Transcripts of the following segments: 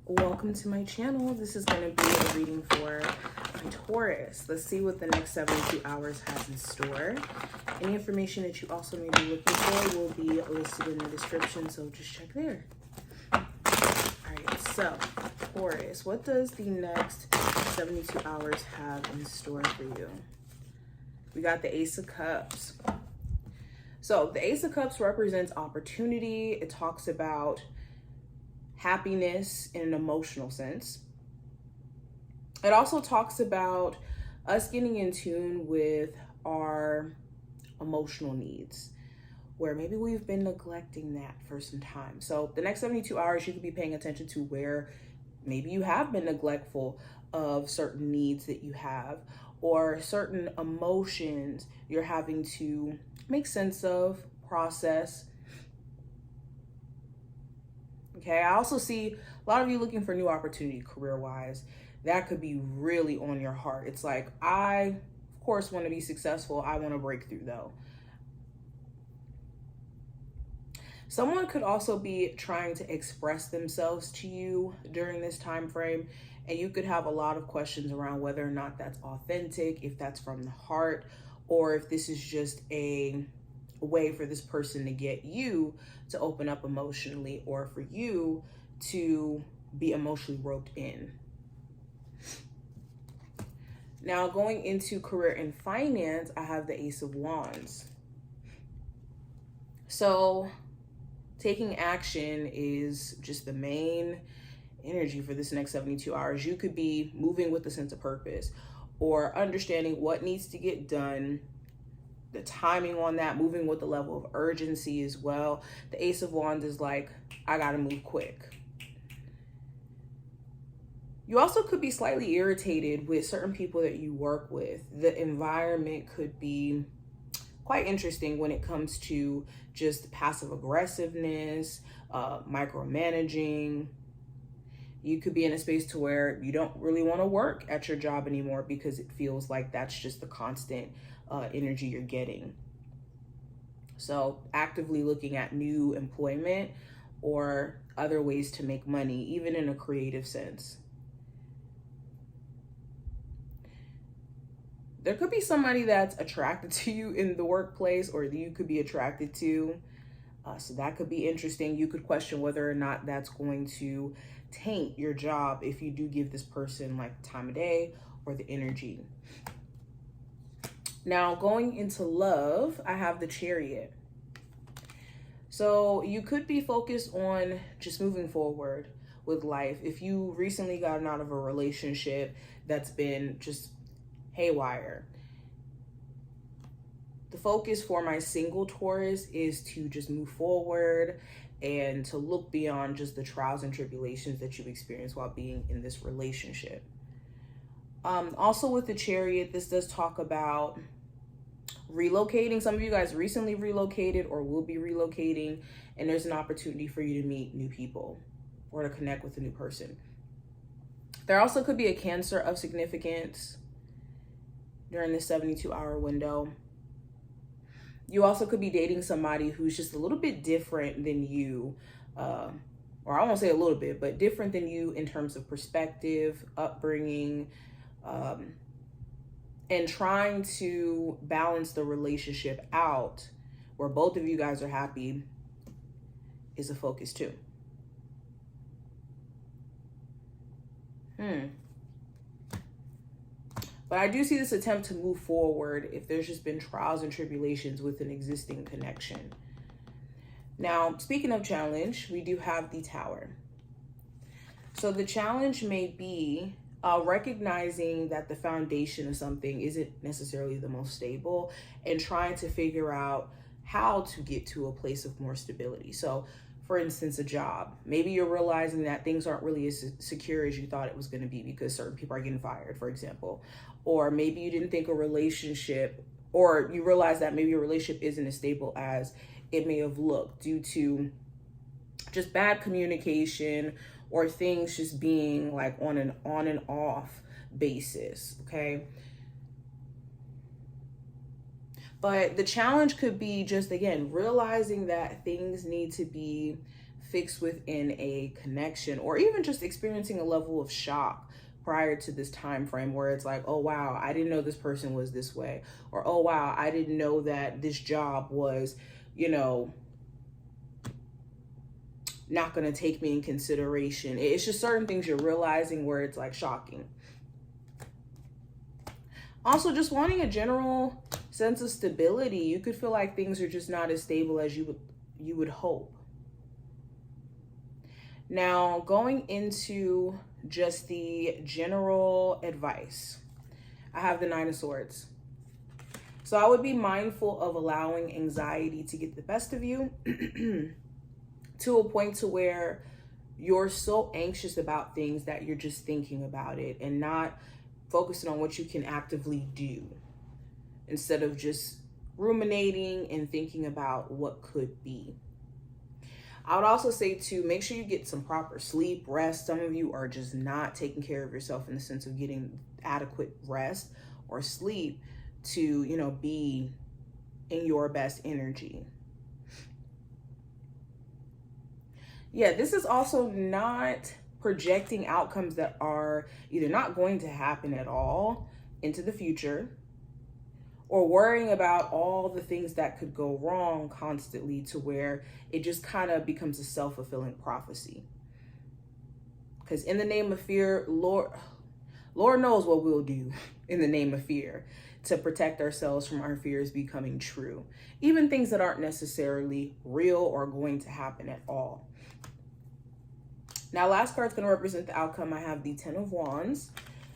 Welcome to my channel. This is going to be a reading for my Taurus. Let's see what the next 72 hours has in store. Any information that you also may be looking for will be listed in the description, so just check there. Alright, so Taurus, what does the next 72 hours have in store for you? We got the Ace of Cups. So the Ace of Cups represents opportunity. It talks about happiness in an emotional sense. It also talks about us getting in tune with our emotional needs, where maybe we've been neglecting that for some time. So the next 72 hours, you could be paying attention to where maybe you have been neglectful of certain needs that you have, or certain emotions you're having to make sense of, process. Okay, I also see a lot of you looking for new opportunity career-wise. That could be really on your heart. It's like, I, of course, want to be successful. I want to break through, though. Someone could also be trying to express themselves to you during this time frame, and you could have a lot of questions around whether or not that's authentic, if that's from the heart, or if this is just a way for this person to get you to open up emotionally, or for you to be emotionally roped in. Now, going into career and finance, I have the Ace of Wands. So taking action is just the main energy for this next 72 hours. You could be moving with a sense of purpose, or understanding what needs to get done, the timing on that, moving with the level of urgency as well. The Ace of Wands is like, I gotta move quick. You also could be slightly irritated with certain people that you work with. The environment could be quite interesting when it comes to just passive aggressiveness, micromanaging. You could be in a space to where you don't really want to work at your job anymore because it feels like that's just the constant energy you're getting. So actively looking at new employment or other ways to make money, even in a creative sense. There could be somebody that's attracted to you in the workplace, or that you could be attracted to. So that could be interesting. You could question whether or not that's going to taint your job if you do give this person like the time of day or the energy. Now, going into love, I have the Chariot. So you could be focused on just moving forward with life. If you recently gotten out of a relationship that's been just haywire, the focus for my single Taurus is to just move forward and to look beyond just the trials and tribulations that you've experienced while being in this relationship. Also with the Chariot, this does talk about relocating. Some of you guys recently relocated or will be relocating, and there's an opportunity for you to meet new people or to connect with a new person. There also could be a Cancer of significance during the 72-hour window. You also could be dating somebody who's just a little bit different than you, or I won't say a little bit, but different than you in terms of perspective, upbringing, and trying to balance the relationship out where both of you guys are happy is a focus too. But I do see this attempt to move forward if there's just been trials and tribulations with an existing connection. Now, speaking of challenge, we do have the Tower. So the challenge may be recognizing that the foundation of something isn't necessarily the most stable, and trying to figure out how to get to a place of more stability. So for instance, a job, maybe you're realizing that things aren't really as secure as you thought it was going to be because certain people are getting fired, for example. Or maybe you didn't think a relationship, or you realize that maybe your relationship isn't as stable as it may have looked due to just bad communication, or things just being like on and off basis, okay? But the challenge could be just, again, realizing that things need to be fixed within a connection, or even just experiencing a level of shock prior to this time frame where it's like, oh wow, I didn't know this person was this way, or oh wow, I didn't know that this job was, you know, not going to take me in consideration. It's just certain things you're realizing where it's like shocking. Also, just wanting a general sense of stability. You could feel like things are just not as stable as you would hope. Now, going into just the general advice, I have the 9 of Swords. So I would be mindful of allowing anxiety to get the best of you to a point to where you're so anxious about things that you're just thinking about it and not focusing on what you can actively do, instead of just ruminating and thinking about what could be. I would also say to make sure you get some proper sleep, rest. Some of you are just not taking care of yourself in the sense of getting adequate rest or sleep to, you know, be in your best energy. Yeah, this is also not projecting outcomes that are either not going to happen at all into the future, or worrying about all the things that could go wrong constantly to where it just kind of becomes a self-fulfilling prophecy. Because in the name of fear, Lord knows what we'll do in the name of fear to protect ourselves from our fears becoming true. Even things that aren't necessarily real or going to happen at all. Now, last card's going to represent the outcome. I have the 10 of Wands.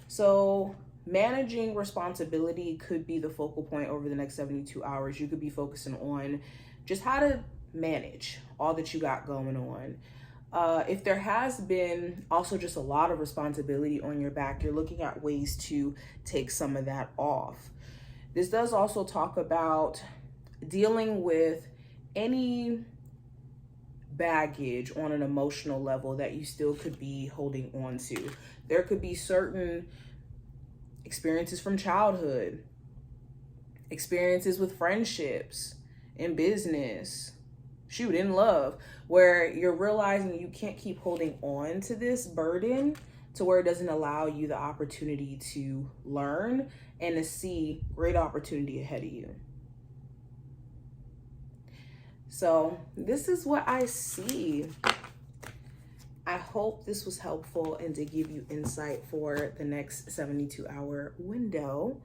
So managing responsibility could be the focal point over the next 72 hours. You could be focusing on just how to manage all that you got going on. If there has been also just a lot of responsibility on your back, you're looking at ways to take some of that off. This does also talk about dealing with any baggage on an emotional level that you still could be holding on to. There could be certain experiences from childhood, experiences with friendships, in business, shoot, in love, where you're realizing you can't keep holding on to this burden to where it doesn't allow you the opportunity to learn and to see great opportunity ahead of you. So this is what I see. I hope this was helpful and to give you insight for the next 72-hour window.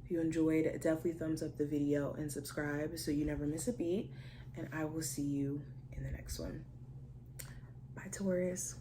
If you enjoyed, definitely thumbs up the video and subscribe so you never miss a beat. And I will see you in the next one. Bye, Taurus.